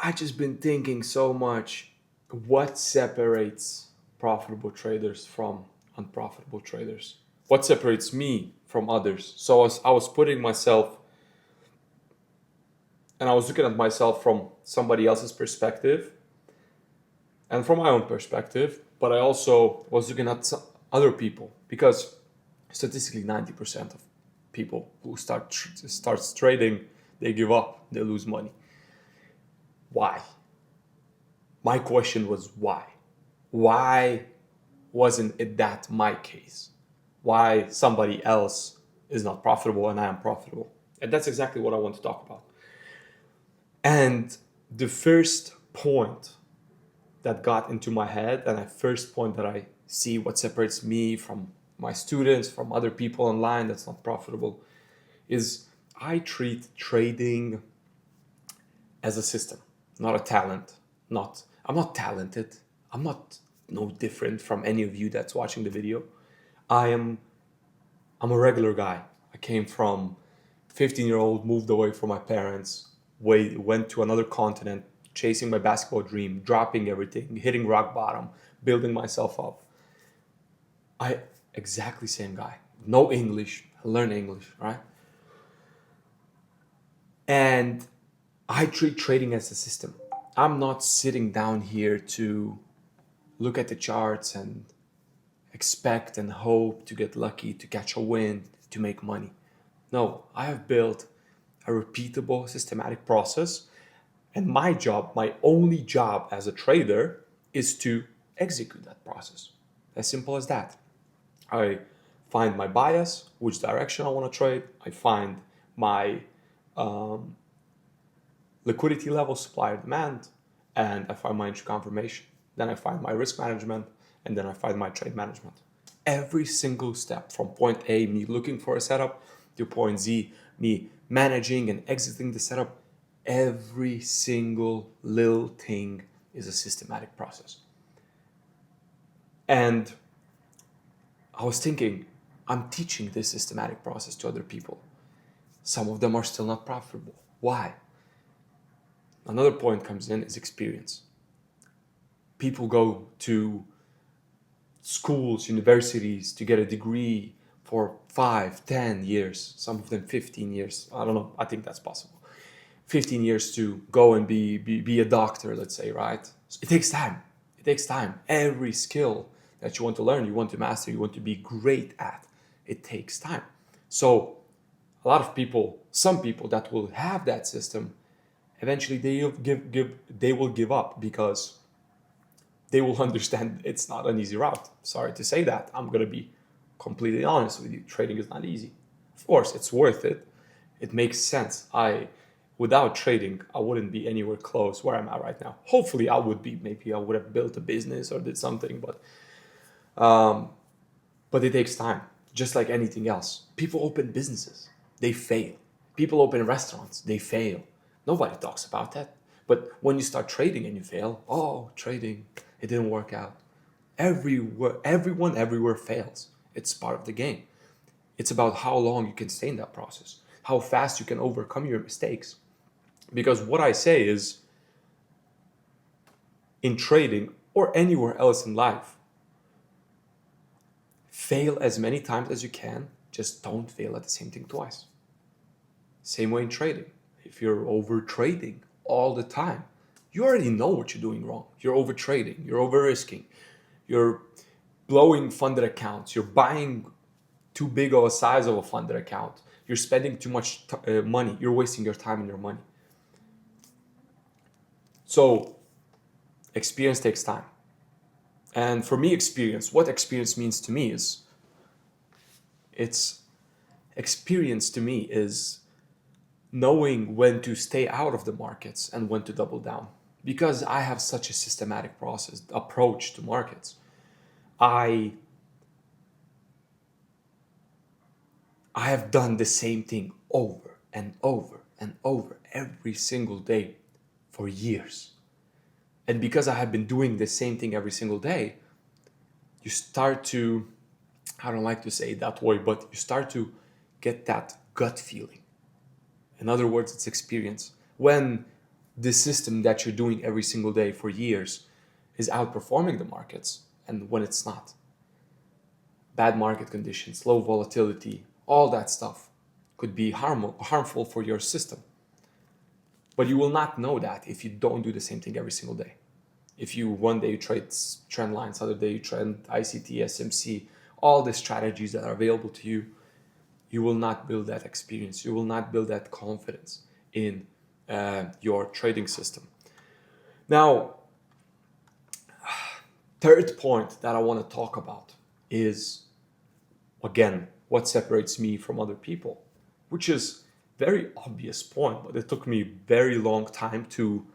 I just been thinking so much what separates profitable traders from unprofitable traders? What separates me from others? So I was putting myself and I was looking at myself from somebody else's perspective and from my own perspective, but I also was looking at some other people because statistically 90% of people who starts trading, they give up, they lose money. Why? My question was why? Why wasn't it that my case? Why somebody else is not profitable and I am profitable? And that's exactly what I want to talk about. And the first point that got into my head, and the first point that I see what separates me from my students, from other people online that's not profitable, is I treat trading as a system, not a talent. I'm not talented. I'm not no different from any of you that's watching the video. I am I'm a regular guy. I came from 15-year-old, moved away from my parents, went to another continent, chasing my basketball dream, dropping everything, hitting rock bottom, building myself up. I exactly same guy. No English, learn English, right? And I treat trading as a system. I'm not sitting down here to look at the charts and expect and hope to get lucky, to catch a win, to make money. No, I have built a repeatable, systematic process. And my job, my only job as a trader, is to execute that process. As simple as that. I find my bias, which direction I want to trade. I find my liquidity level, supply or demand, and I find my entry confirmation. Then I find my risk management, and then I find my trade management. Every single step from point A, me looking for a setup, to point Z, me managing and exiting the setup, every single little thing is a systematic process. And I was thinking, I'm teaching this systematic process to other people. Some of them are still not profitable. Why? Another point comes in is experience. People go to schools, universities to get a degree for 5, 10 years, some of them 15 years. I don't know. I think that's possible. 15 years to go and be a doctor, let's say, right? So it takes time. It takes time. Every skill that you want to learn, you want to master, you want to be great at, it takes time. So a lot of people, some people that will have that system, eventually they will give up because they will understand it's not an easy route. Sorry to say that. I'm going to be completely honest with you. Trading is not easy. Of course, it's worth it. It makes sense. Without trading, I wouldn't be anywhere close where I'm at right now. Hopefully, I would be. Maybe I would have built a business or did something, but it takes time. Just like anything else. People open businesses, they fail. People open restaurants, they fail. Nobody talks about that. But when you start trading and you fail, oh, trading, it didn't work out. Everyone everywhere fails. It's part of the game. It's about how long you can stay in that process, how fast you can overcome your mistakes. Because what I say is, in trading or anywhere else in life, fail as many times as you can, just don't fail at the same thing twice. Same way in trading. If you're over trading all the time, you already know what you're doing wrong. You're over trading, you're over risking, you're blowing funded accounts, you're buying too big of a size of a funded account, you're spending too much money, you're wasting your time and your money. So, experience takes time. And for me, what experience means to me is, it's experience to me is knowing when to stay out of the markets and when to double down. Because I have such a systematic approach to markets. I have done the same thing over and over and over every single day for years. And because I have been doing the same thing every single day, you start to, I don't like to say it that way, but you start to get that gut feeling. In other words, it's experience. When this system that you're doing every single day for years is outperforming the markets, and when it's not. Bad market conditions, low volatility, all that stuff could be harmful for your system. But you will not know that if you don't do the same thing every single day. If you one day you trade trend lines, other day you trade ICT, SMC, all the strategies that are available to you, you will not build that experience. You will not build that confidence in your trading system. Now, third point that I want to talk about is, again, what separates me from other people, which is very obvious point, but it took me a very long time to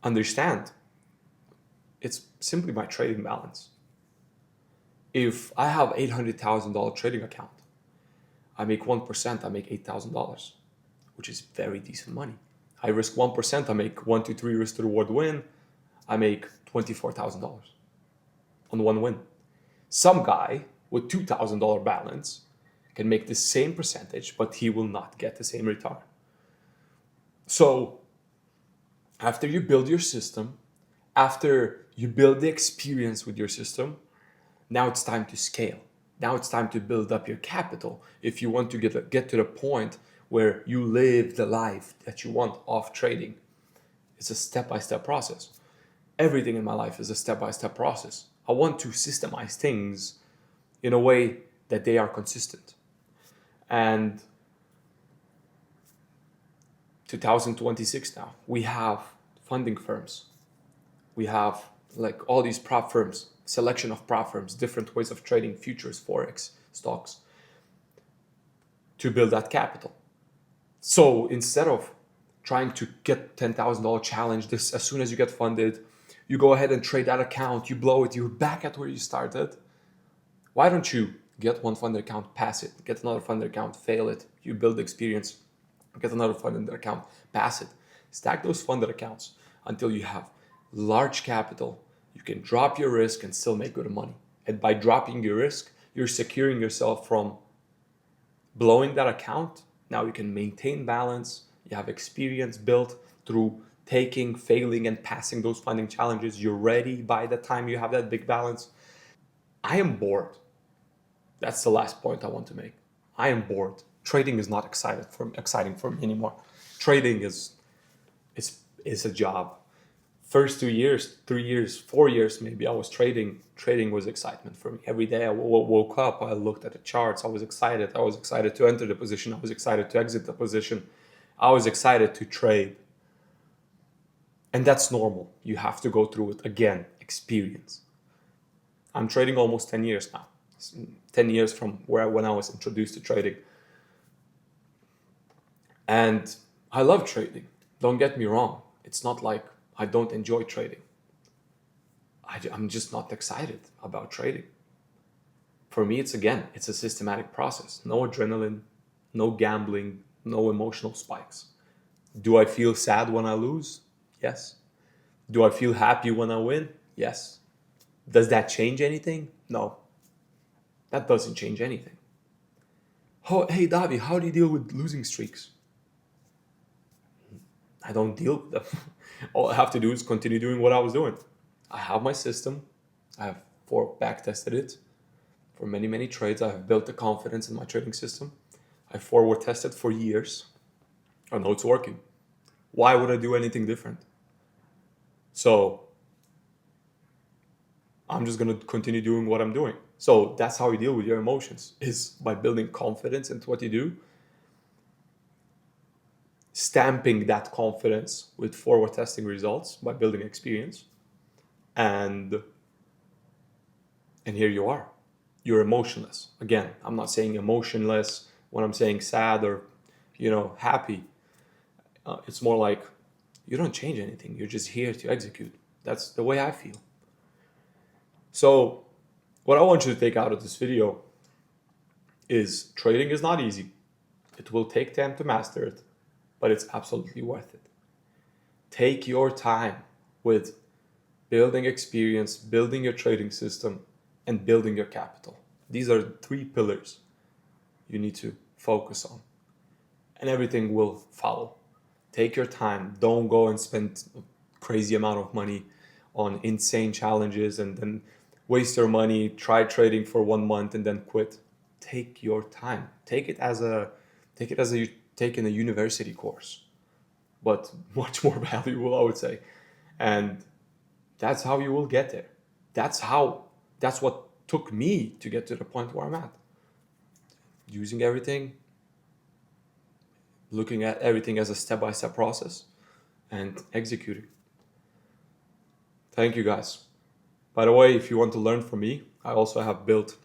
understand. It's simply my trading balance. If I have $800,000 trading account, I make 1%, I make $8,000, which is very decent money. I risk 1%, I make 1 to 3 risk to reward win, I make $24,000 on one win. Some guy with $2,000 balance can make the same percentage, but he will not get the same return. So after you build your system, after you build the experience with your system, now it's time to scale. Now it's time to build up your capital if you want to get to the point where you live the life that you want off trading. It's a step-by-step process. Everything in my life is a step-by-step process. I want to systemize things in a way that they are consistent. And 2026 now, we have funding firms. We have like all these prop firms, selection of prop firms, different ways of trading futures, forex, stocks, to build that capital. So instead of trying to get $10,000 challenge this as soon as you get funded, you go ahead and trade that account, you blow it, you're back at where you started. Why don't you get one funded account, pass it, get another funded account, fail it, you build experience, get another funded account, pass it. Stack those funded accounts until you have large capital. You can drop your risk and still make good money. And by dropping your risk, you're securing yourself from blowing that account. Now you can maintain balance. You have experience built through taking, failing, and passing those funding challenges. You're ready by the time you have that big balance. I am bored. That's the last point I want to make. I am bored. Trading is not exciting for me anymore. Trading is a job. First 2 years, 3 years, 4 years maybe, I was trading. Trading was excitement for me. Every day I woke up, I looked at the charts, I was excited. I was excited to enter the position, I was excited to exit the position. I was excited to trade. And that's normal. You have to go through it again, experience. I'm trading almost 10 years now. 10 years from when I was introduced to trading. And I love trading. Don't get me wrong. It's not like I don't enjoy trading. I'm just not excited about trading. For me, it's a systematic process. No adrenaline, no gambling, no emotional spikes. Do I feel sad when I lose? Yes. Do I feel happy when I win? Yes. Does that change anything? No. That doesn't change anything. Oh, hey, Dovy, how do you deal with losing streaks? I don't deal with them. All I have to do is continue doing what I was doing. I have my system. I have back tested it for many, many trades. I have built the confidence in my trading system. I forward tested for years. I know it's working. Why would I do anything different? So I'm just going to continue doing what I'm doing. So that's how you deal with your emotions, is by building confidence into what you do, stamping that confidence with forward testing results by building experience. And here you are. You're emotionless. Again, I'm not saying emotionless when I'm saying sad or, happy. It's more like you don't change anything. You're just here to execute. That's the way I feel. So what I want you to take out of this video is trading is not easy. It will take time to master it, but it's absolutely worth it. Take your time with building experience, building your trading system, and building your capital. These are 3 pillars you need to focus on. and everything will follow. Take your time. Don't go and spend a crazy amount of money on insane challenges and then waste your money, try trading for 1 month and then quit. Take your time. Take it as you take in a university course, but much more valuable, I would say. And that's how you will get there. That's what took me to get to the point where I'm at. Using everything, looking at everything as a step-by-step process and executing. Thank you guys. By the way, if you want to learn from me, I also have built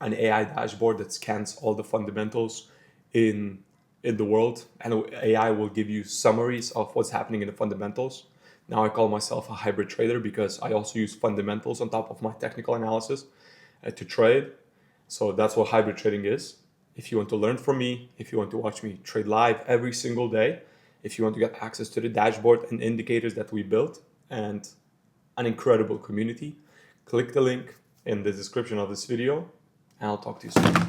an AI dashboard that scans all the fundamentals in the world, and AI will give you summaries of what's happening in the fundamentals. Now I call myself a hybrid trader because I also use fundamentals on top of my technical analysis to trade. So that's what hybrid trading is. If you want to learn from me, if you want to watch me trade live every single day, if you want to get access to the dashboard and indicators that we built and an incredible community, click the link in the description of this video, and I'll talk to you soon.